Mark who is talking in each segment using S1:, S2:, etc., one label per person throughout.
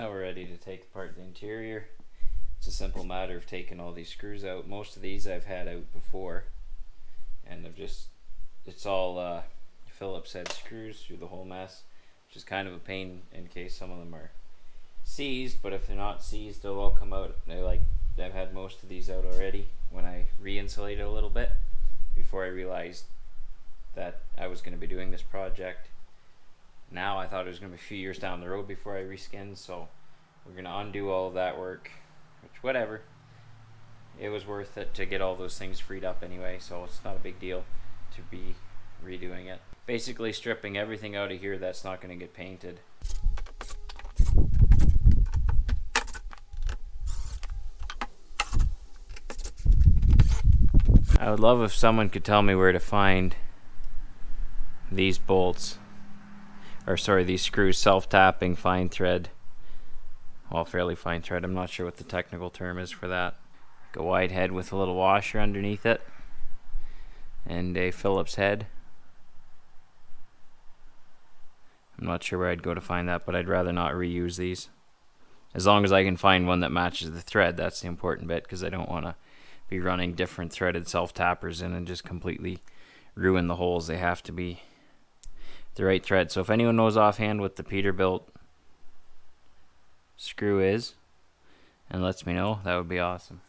S1: now we're ready to take apart the interior. It's a simple matter of taking all these screws out. Most of these I've had out before, and it's all Phillips head screws through the whole mess, which is kind of a pain in case some of them are seized, but if they're not seized, they'll all come out. I've had most of these out already when I re-insulated a little bit before I realized that I was going to be doing this project. Now I thought it was going to be a few years down the road before I reskinned, so we're going to undo all of that work, which whatever. It was worth it to get all those things freed up anyway, so it's not a big deal to be redoing it. Basically stripping everything out of here that's not going to get painted. I would love if someone could tell me where to find these bolts, or sorry, these screws, self-tapping fine thread. Well, fairly fine thread. I'm not sure what the technical term is for that. Like a wide head with a little washer underneath it, and a Phillips head. I'm not sure where I'd go to find that, but I'd rather not reuse these. As long as I can find one that matches the thread, that's the important bit, because I don't want to be running different threaded self-tappers in and just completely ruin the holes. They have to be the right thread. So if anyone knows offhand what the Peterbilt screw is and lets me know, that would be awesome.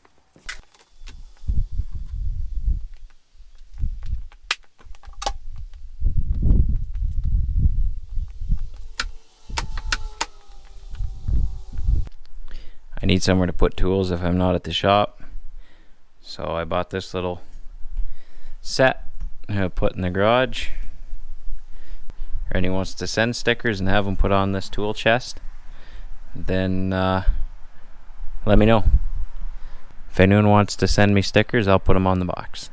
S1: I need somewhere to put tools if I'm not at the shop, so I bought this little set to put in the garage. Or anyone wants to send stickers and have them put on this tool chest, then let me know. If anyone wants to send me stickers, I'll put them on the box.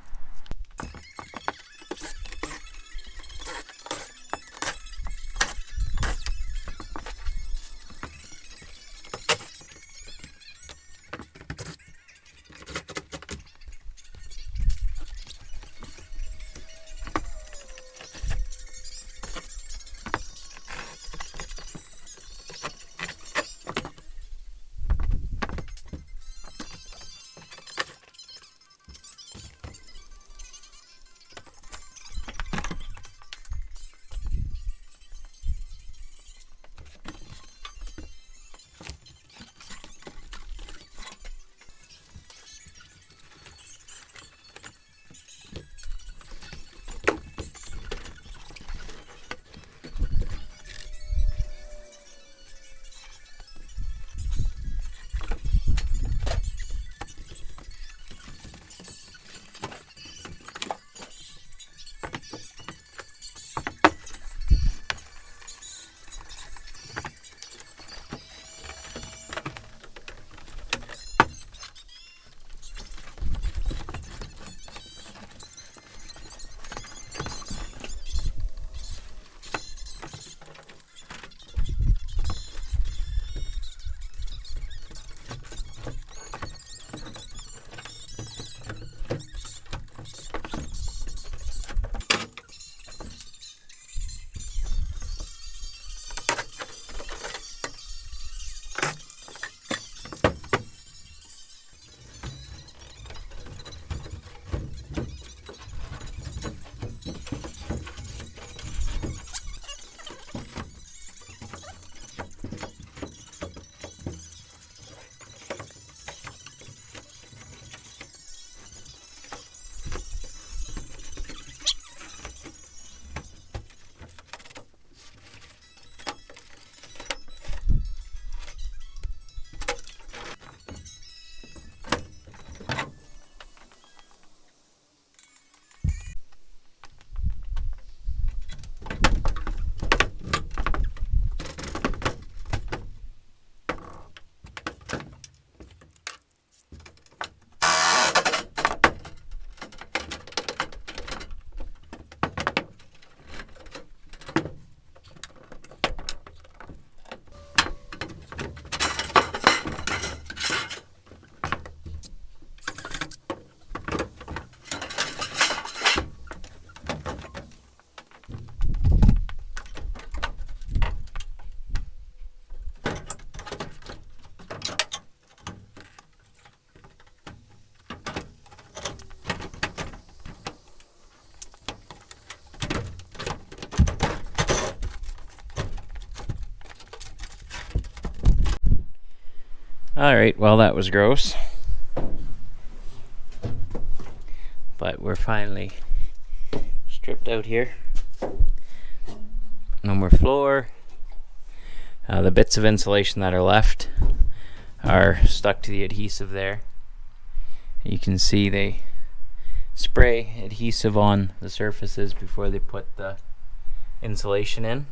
S1: Alright, well that was gross. But we're finally stripped out here. No more floor. The bits of insulation that are left are stuck to the adhesive there. You can see they spray adhesive on the surfaces before they put the insulation in.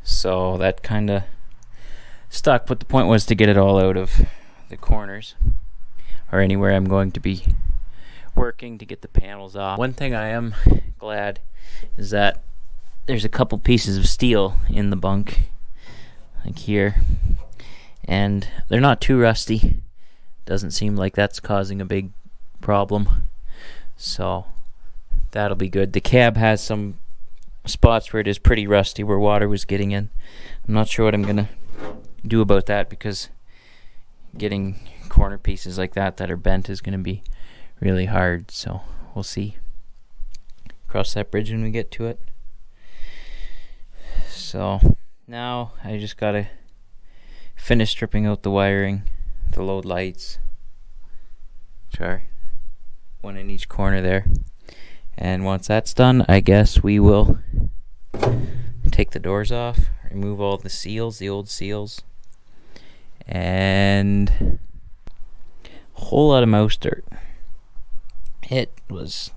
S1: So that kind of stuck, but the point was to get it all out of the corners or anywhere I'm going to be working to get the panels off. One thing I am glad is that there's a couple pieces of steel in the bunk, like here, and they're not too rusty. Doesn't seem like that's causing a big problem, so that'll be good. The cab has some spots where it is pretty rusty, where water was getting in. I'm not sure what I'm gonna do about that, because getting corner pieces like that are bent is gonna be really hard, so we'll see. Cross that bridge when we get to it. So now I just gotta finish stripping out the wiring, the load lights, which are one in each corner there, and once that's done, I guess we will take the doors off, remove all the seals, the old seals, and a whole lot of mouse dirt. It was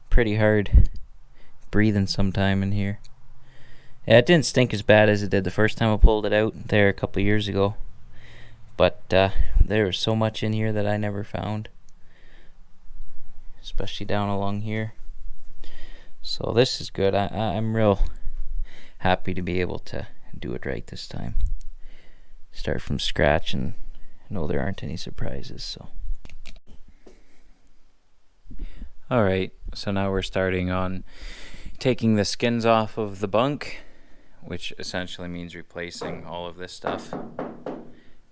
S1: pretty hard breathing sometime in here. Yeah, it didn't stink as bad as it did the first time I pulled it out there a couple of years ago, but there was so much in here that I never found, especially down along here. So this is good. I'm real happy to be able to do it right this time. Start from scratch and know there aren't any surprises. So alright, so now we're starting on taking the skins off of the bunk, which essentially means replacing all of this stuff,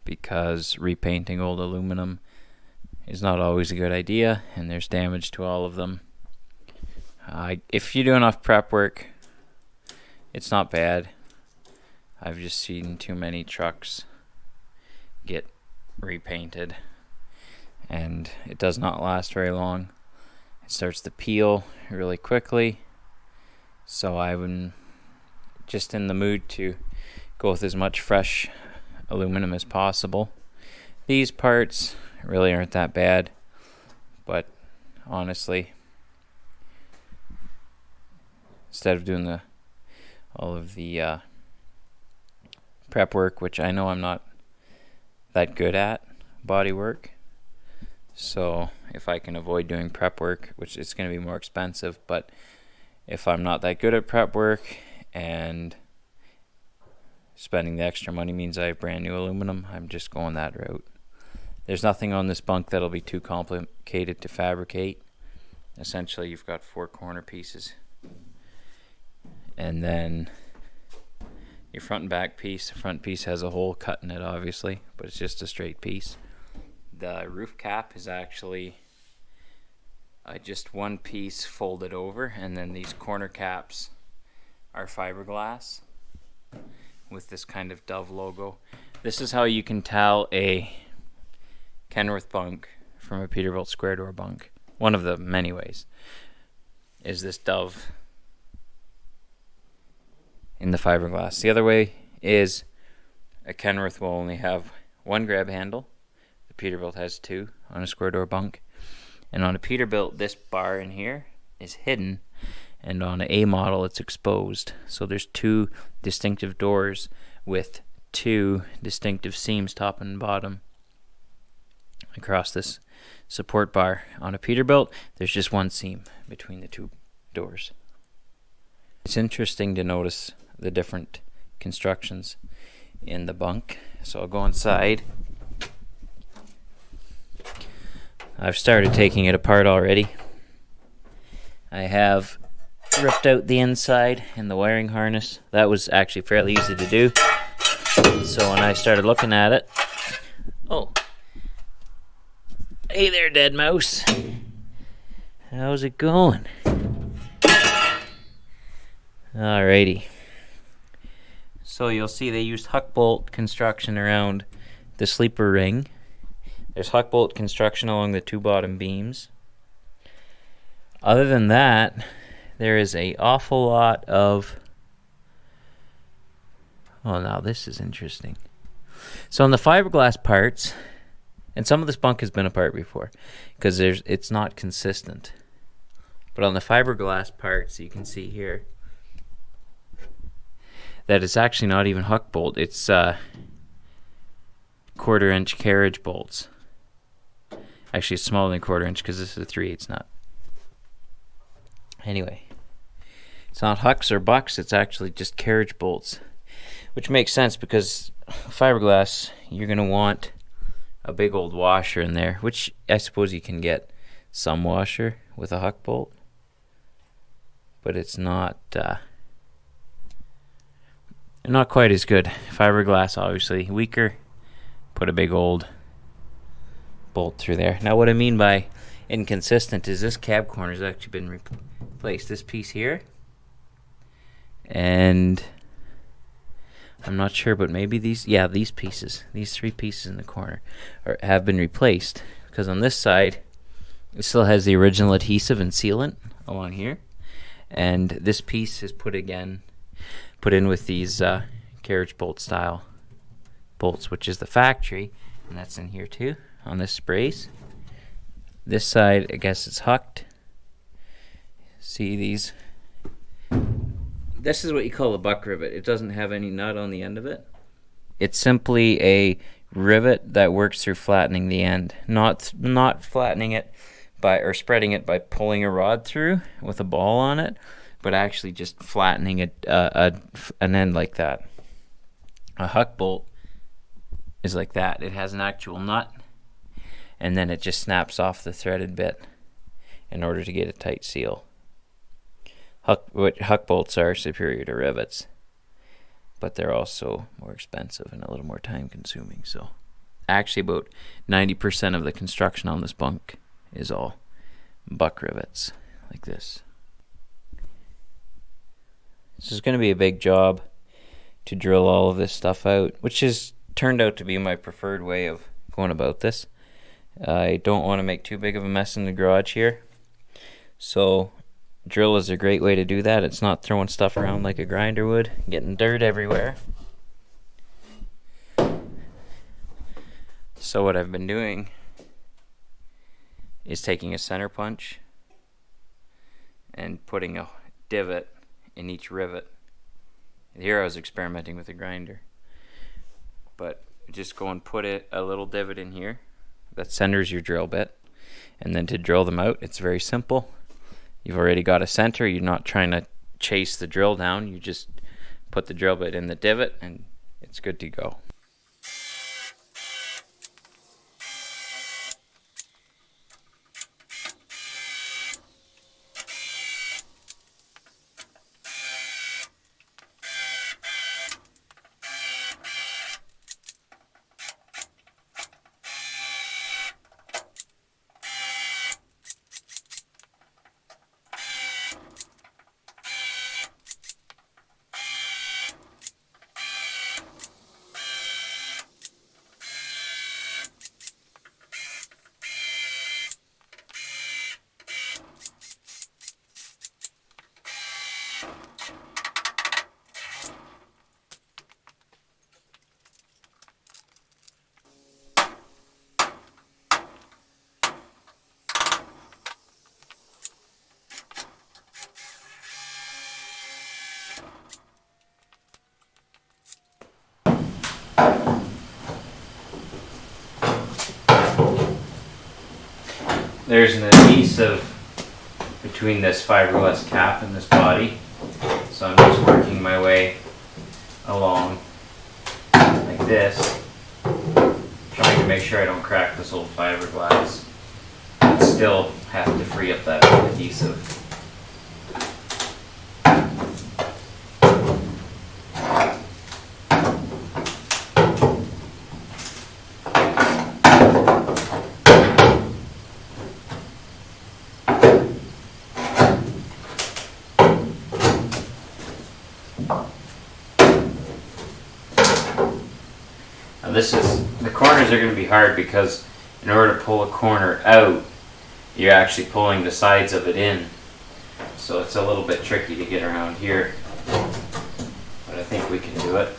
S1: because repainting old aluminum is not always a good idea, and there's damage to all of them. If you do enough prep work, it's not bad. I've just seen too many trucks get repainted, and it does not last very long. It starts to peel really quickly, so I'm just in the mood to go with as much fresh aluminum as possible. These parts really aren't that bad, but honestly, instead of doing all of the prep work, which I know I'm not that good at, body work, so if I can avoid doing prep work, which is going to be more expensive, but if I'm not that good at prep work and spending the extra money means I have brand new aluminum, I'm just going that route. There's nothing on this bunk that'll be too complicated to fabricate. Essentially, you've got 4 corner pieces, and then your front and back piece. The front piece has a hole cut in it, obviously, but it's just a straight piece. The roof cap is actually just one piece folded over, and then these corner caps are fiberglass with this kind of dove logo. This is how you can tell a Kenworth bunk from a Peterbilt square door bunk. One of the many ways is this dove in the fiberglass. The other way is a Kenworth will only have one grab handle. The Peterbilt has 2 on a square door bunk. And on a Peterbilt, this bar in here is hidden, and on an A model, it's exposed. So there's 2 distinctive doors with 2 distinctive seams, top and bottom, across this support bar. On a Peterbilt, there's just one seam between the 2 doors. It's interesting to notice the different constructions in the bunk. So I'll go inside. I've started taking it apart already. I have ripped out the inside and the wiring harness. That was actually fairly easy to do. So when I started looking at it, oh, hey there, dead mouse. How's it going? Alrighty. So you'll see they used huck bolt construction around the sleeper ring. There's huck bolt construction along the 2 bottom beams. Other than that, there is an awful lot of... Oh, now this is interesting. So on the fiberglass parts, and some of this bunk has been apart before because it's not consistent. But on the fiberglass parts, you can see here that it's actually not even huck bolt. It's 1/4 inch carriage bolts. Actually, it's smaller than 1/4 inch because this is a 3/8 nut. Anyway, it's not hucks or bucks. It's actually just carriage bolts, which makes sense because fiberglass, you're going to want a big old washer in there, which I suppose you can get some washer with a huck bolt, but it's not quite as good. Fiberglass, obviously weaker. Put a big old bolt through there. Now, what I mean by inconsistent is this cab corner has actually been replaced. This piece here, and I'm not sure, but maybe these pieces, these 3 pieces in the corner have been replaced, because on this side it still has the original adhesive and sealant along here, and this piece is put in with these carriage bolt style bolts, which is the factory, and that's in here too on this brace. This side, I guess it's hucked. See these? This is what you call a buck rivet. It doesn't have any nut on the end of it. It's simply a rivet that works through flattening the end, not flattening it or spreading it by pulling a rod through with a ball on it, but actually just flattening an end like that. A huck bolt is like that. It has an actual nut, and then it just snaps off the threaded bit in order to get a tight seal. Huck bolts are superior to rivets, but they're also more expensive and a little more time consuming. So actually about 90% of the construction on this bunk is all buck rivets like this. This is going to be a big job to drill all of this stuff out, which has turned out to be my preferred way of going about this. I don't want to make too big of a mess in the garage here, so drill is a great way to do that. It's not throwing stuff around like a grinder would, getting dirt everywhere. So what I've been doing is taking a center punch and putting a divot in each rivet. Here I was experimenting with a grinder, but just go and put a little divot in here that centers your drill bit, and then to drill them out, it's very simple. You've already got a center. You're not trying to chase the drill down. You just put the drill bit in the divot and it's good to go. There's an adhesive between this fiberglass cap and this body, so I'm just working my way along like this, trying to make sure I don't crack this old fiberglass, but still have to free up that adhesive. the corners are going to be hard because in order to pull a corner out, you're actually pulling the sides of it in. So it's a little bit tricky to get around here, but I think we can do it.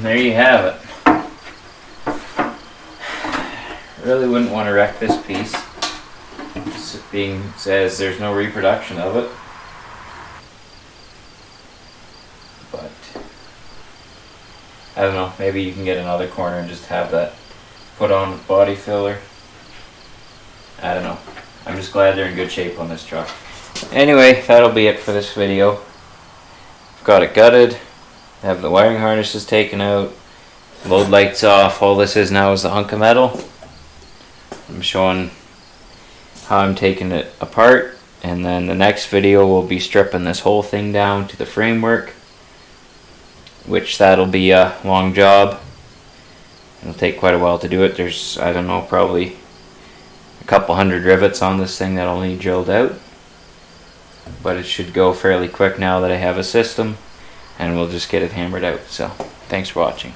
S1: There you have it. Really wouldn't want to wreck this piece. Being says there's no reproduction of it. But I don't know, maybe you can get another corner and just have that put on with body filler. I don't know. I'm just glad they're in good shape on this truck. Anyway, that'll be it for this video. Got it gutted. Have the wiring harnesses taken out, load lights off. All this is now is the hunk of metal. I'm showing how I'm taking it apart, and then the next video will be stripping this whole thing down to the framework, which that'll be a long job. It'll take quite a while to do it. There's, I don't know, probably a couple hundred rivets on this thing that'll need drilled out, but it should go fairly quick now that I have a system. And we'll just get it hammered out. So, thanks for watching.